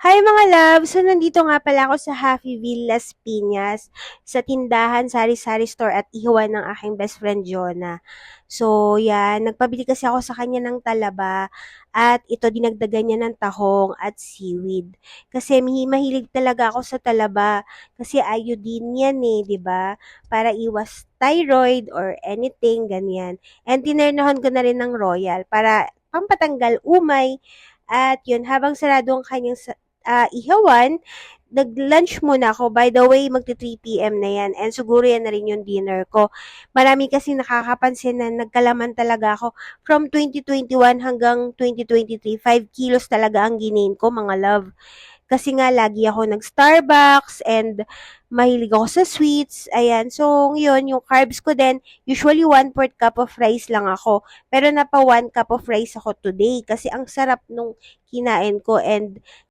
Hi mga love! So, nandito nga pala ako sa Happy Villas Piñas, sa tindahan, sari-sari store at ihawan ng aking best friend Jonah. So, yan, nagpabili kasi ako sa kanya ng talaba at ito dinagdagan niya ng tahong at seaweed. Kasi mahilig talaga ako sa talaba kasi iodine yan eh, 'di ba? Para iwas thyroid or anything, ganyan. And tinernohan ko na rin ng royal para pampatanggal umay. At yun, habang sarado ang kanyang ihawan, nag-lunch muna ako. By the way, magti 3 PM na yan. And siguro yan na rin yung dinner ko. Marami kasi nakakapansin na nagkalaman talaga ako. From 2021 hanggang 2023, 5 kilos talaga ang ginain ko, mga love. Kasi nga, lagi ako nag-Starbucks and mahilig ako sa sweets. Ayan. So, yun, yung carbs ko din, usually 1/4 cup of rice lang ako. Pero napa 1 cup of rice ako today kasi ang sarap nung kinain ko and